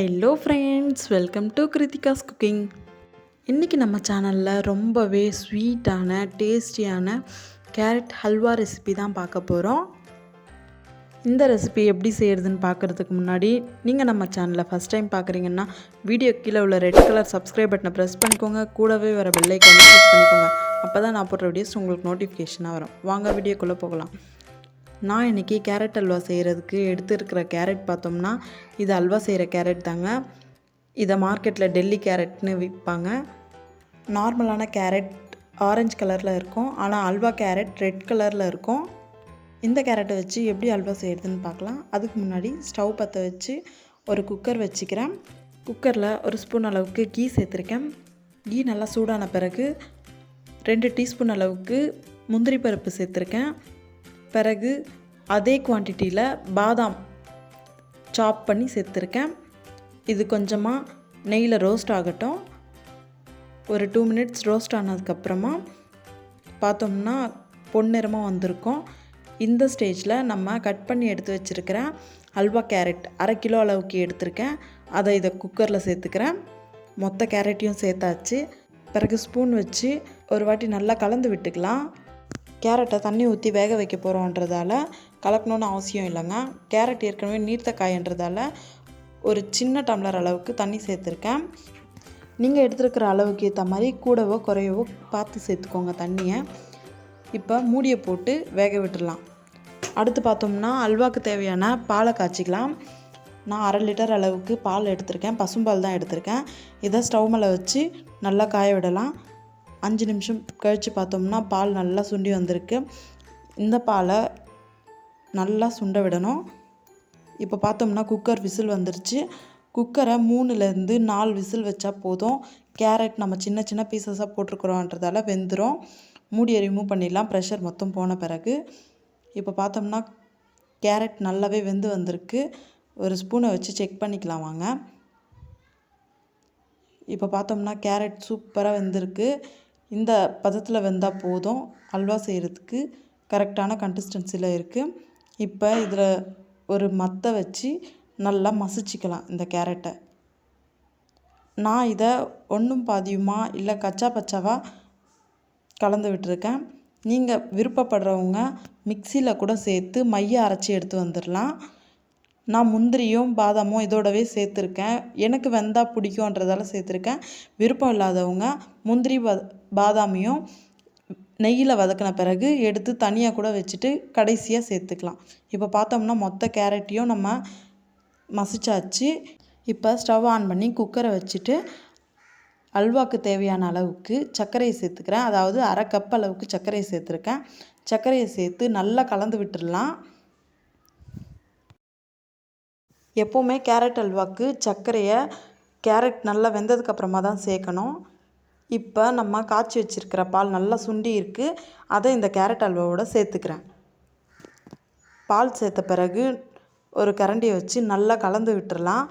Hello friends, welcome to Kiruthika's cooking. இன்றைக்கி நம்ம சேனலில் ரொம்பவே ஸ்வீட்டான டேஸ்டியான கேரட் ஹல்வா ரெசிபி தான் பார்க்க போகிறோம். இந்த ரெசிபி எப்படி செய்கிறதுன்னு பார்க்குறதுக்கு முன்னாடி நீங்கள் நம்ம சேனலை ஃபஸ்ட் டைம் பார்க்குறீங்கன்னா வீடியோ கீழே உள்ள ரெட் கலர் சப்ஸ்கிரைப் பட்டனை ப்ரெஸ் பண்ணிக்கோங்க. கூடவே வர பெல் ஐக்கானை கிளிக் பண்ணிக்கோங்க. அப்போ தான் நான் போடுற வீடியோஸ் உங்களுக்கு நோட்டிஃபிகேஷனாக வரும். வாங்க வீடியோக்குள்ளே போகலாம். நான் இன்றைக்கி கேரட் அல்வா செய்கிறதுக்கு எடுத்துருக்கிற கேரட் பார்த்தோம்னா இது அல்வா செய்கிற கேரட் தாங்க. இதை மார்க்கெட்டில் டெல்லி கேரட்னு விற்பாங்க. நார்மலான கேரட் ஆரஞ்சு கலரில் இருக்கும், ஆனால் அல்வா கேரட் ரெட் கலரில் இருக்கும். இந்த கேரட்டை வச்சு எப்படி அல்வா செய்கிறதுன்னு பார்க்கலாம். அதுக்கு முன்னாடி ஸ்டவ் பற்ற வச்சு ஒரு குக்கர் வச்சுக்கிறேன். குக்கரில் ஒரு ஸ்பூன் அளவுக்கு கீ சேர்த்துருக்கேன். கீ நல்லா சூடான பிறகு 2 டீஸ்பூன் அளவுக்கு முந்திரி பருப்பு சேர்த்துருக்கேன். பிறகு அதே குவான்டிட்டியில் பாதாம் சாப் பண்ணி சேர்த்துருக்கேன். இது கொஞ்சமாக நெய்யில் ரோஸ்ட் ஆகட்டும். ஒரு 2 மினிட்ஸ் ரோஸ்ட் ஆனதுக்கப்புறமா பார்த்தோம்னா பொன்னிறமாக வந்திருக்கும். இந்த ஸ்டேஜில் நம்ம கட் பண்ணி எடுத்து வச்சுருக்கிற அல்வா கேரட் 1/2 கிலோ அளவுக்கு எடுத்திருக்கேன். அதை இதை குக்கரில் சேர்த்துக்கிறேன். மொத்த கேரட்டையும் சேர்த்தாச்சு. பிறகு ஸ்பூன் வச்சு ஒரு வாட்டி நல்லா கலந்து விட்டுக்கலாம். கேரட்டை தண்ணி ஊற்றி வேக வைக்க போகிறோன்றதால கலக்கணுன்னு அவசியம் இல்லைங்க. கேரட் ஏற்கனவே நீர்த்த காயன்றதால ஒரு சின்ன டம்ளர் அளவுக்கு தண்ணி சேர்த்துருக்கேன். நீங்கள் எடுத்துருக்கிற அளவுக்கு ஏற்ற மாதிரி கூடவோ குறையவோ பார்த்து சேர்த்துக்கோங்க தண்ணியை. இப்போ மூடியை போட்டு வேக விட்டுடலாம். அடுத்து பார்த்தோம்னா அல்வாவுக்கு தேவையான பாலை காய்ச்சிக்கலாம். நான் 1/2 லிட்டர் அளவுக்கு பால் எடுத்திருக்கேன். பசும்பால் தான் எடுத்திருக்கேன். இதை ஸ்டவ் மேலே வச்சு நல்லா காய விடலாம். 5 நிமிஷம் கழித்து பார்த்தோம்னா பால் நல்லா சுண்டி வந்திருக்கு. இந்த பாலை நல்லா சுண்ட விடணும். இப்போ பார்த்தோம்னா குக்கர் விசில் வந்துருச்சு. குக்கரை 3லேருந்து 4 விசில் வச்சா போதும். கேரட் நம்ம சின்ன சின்ன பீசஸாக போட்டிருக்கிறோன்றதால வெந்துடும். மூடியை ரிமூவ் பண்ணிடலாம் ப்ரெஷர் மொத்தம் போன பிறகு. இப்போ பார்த்தோம்னா கேரட் நல்லாவே வெந்து வந்திருக்கு. ஒரு ஸ்பூனை வச்சு செக் பண்ணிக்கலாம் வாங்க. இப்போ பார்த்தோம்னா கேரட் சூப்பராக வெந்திருக்கு. இந்த பதத்தில் வெந்தால் போதும். அல்வா செய்கிறதுக்கு கரெக்டான கன்சிஸ்டன்சியில் இருக்குது. இப்போ இதில் ஒரு மத்தை வச்சு நல்லா மசிச்சிக்கலாம் இந்த கேரட்டை. நான் இதை ஒன்றும் பாதியுமா இல்லை கச்சா பச்சாவாக கலந்து விட்டுருக்கேன். நீங்கள் விருப்பப்படுறவங்க மிக்சியில் கூட சேர்த்து மைய அரைச்சி எடுத்து வந்துடலாம். நான் முந்திரியும் பாதாமும் இதோடவே சேர்த்துருக்கேன். எனக்கு வெந்தால் பிடிக்கும்ன்றதால சேர்த்துருக்கேன். விருப்பம் இல்லாதவங்க முந்திரி பாதாமையும் நெய்யில் வதக்கின பிறகு எடுத்து தனியாக கூட வச்சுட்டு கடைசியாக சேர்த்துக்கலாம். இப்போ பார்த்தோம்னா மொத்த கேரட்டையும் நம்ம மசிச்சாச்சு. இப்போ ஸ்டவ் ஆன் பண்ணி குக்கரை வச்சுட்டு அல்வாவுக்கு தேவையான அளவுக்கு சர்க்கரையை சேர்த்துக்கிறேன். அதாவது 1/2 கப் அளவுக்கு சர்க்கரையை சேர்த்துருக்கேன். சர்க்கரையை சேர்த்து நல்லா கலந்து விட்டுடலாம். எப்போவுமே கேரட் அல்வாவுக்கு சர்க்கரையை கேரட் நல்லா வெந்ததுக்கப்புறமா தான் சேர்க்கணும். இப்போ நம்ம காய்ச்சி வச்சுருக்கிற பால் நல்லா சுண்டி இருக்குது. அதை இந்த கேரட் அல்வாவோட சேர்த்துக்கிறேன். பால் சேர்த்த பிறகு ஒரு கரண்டியை வச்சு நல்லா கலந்து விட்டுறலாம்.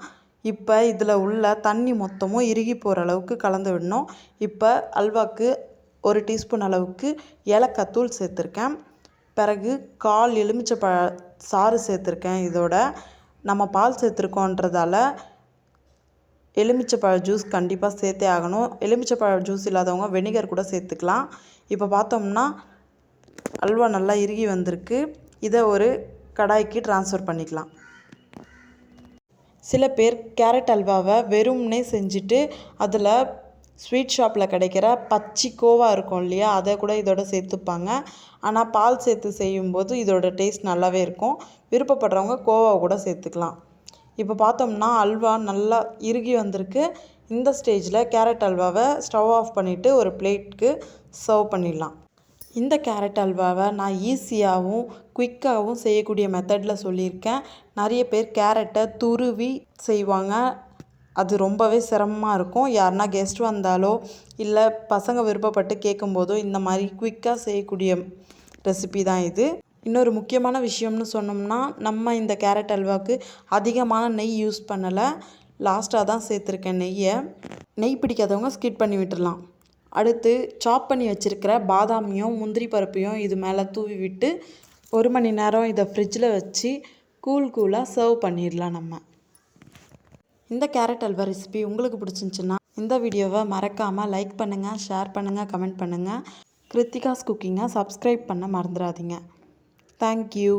இப்போ இதில் உள்ள தண்ணி மொத்தமும் இறுகி போகிற அளவுக்கு கலந்து விடணும். இப்போ அல்வாவுக்கு 1 டீஸ்பூன் அளவுக்கு ஏலக்காய் தூள் சேர்த்துருக்கேன். பிறகு 1/4 எலுமிச்சை சாறு சேர்த்துருக்கேன். இதோட நம்ம பால் சேர்த்துருக்கோன்றதால எலுமிச்சைப்பழ ஜூஸ் கண்டிப்பாக சேர்த்தே ஆகணும். எலுமிச்சைப்பழ ஜூஸ் இல்லாதவங்க வெனிகர் கூட சேர்த்துக்கலாம். இப்போ பார்த்தோம்னா அல்வா நல்லா இறுகி வந்திருக்கு. இதை ஒரு கடாய்க்கு ட்ரான்ஸ்ஃபர் பண்ணிக்கலாம். சில பேர் கேரட் அல்வாவை வெறும்னே செஞ்சுட்டு அதில் ஸ்வீட் ஷாப்பில் கிடைக்கிற பச்சை கோவா இருக்கும் இல்லையா, அதை கூட இதோட சேர்த்துப்பாங்க. ஆனால் பால் சேர்த்து செய்யும்போது இதோட டேஸ்ட் நல்லாவே இருக்கும். விருப்பப்படுறவங்க கோவாவை கூட சேர்த்துக்கலாம். இப்போ பார்த்தோம்னா அல்வா நல்லா இறுகி வந்திருக்கு. இந்த ஸ்டேஜில் கேரட் அல்வாவை ஸ்டவ் ஆஃப் பண்ணிவிட்டு ஒரு பிளேட்டுக்கு சர்வ் பண்ணிடலாம். இந்த கேரட் அல்வாவை நான் ஈஸியாகவும் குயிக்காகவும் செய்யக்கூடிய மெத்தடில் சொல்லியிருக்கேன். நிறைய பேர் கேரட்டை துருவி செய்வாங்க. அது ரொம்பவே சிரமமாக இருக்கும். யாருன்னா கெஸ்ட் வந்தாலோ இல்லை பசங்க விருப்பப்பட்டு கேட்கும்போதோ இந்த மாதிரி குயிக்காக செய்யக்கூடிய ரெசிபி தான் இது. இன்னொரு முக்கியமான விஷயம்னு சொன்னோம்னா, நம்ம இந்த கேரட் அல்வாவுக்கு அதிகமான நெய் யூஸ் பண்ணலை. லாஸ்ட்டாக தான் சேர்த்துருக்கேன் நெய்யை. நெய் பிடிக்காதவங்க ஸ்கிப் பண்ணி விட்டுடலாம். அடுத்து சாப் பண்ணி வச்சுருக்கிற பாதாமையும் முந்திரி பருப்பையும் இது மேலே தூவி விட்டு 1 மணி நேரம் இதை ஃப்ரிட்ஜில் வச்சு கூலாக சர்வ் பண்ணிடலாம் நம்ம. இந்த கேரட் அல்வா ரெசிபி உங்களுக்கு பிடிச்சிருந்துச்சுன்னா இந்த வீடியோவை மறக்காமல் லைக் பண்ணுங்கள், ஷேர் பண்ணுங்கள், கமெண்ட் பண்ணுங்கள். கிருத்திகாஸ் குக்கிங்கை சப்ஸ்கிரைப் பண்ண மறந்துடாதீங்க. தேங்க்யூ.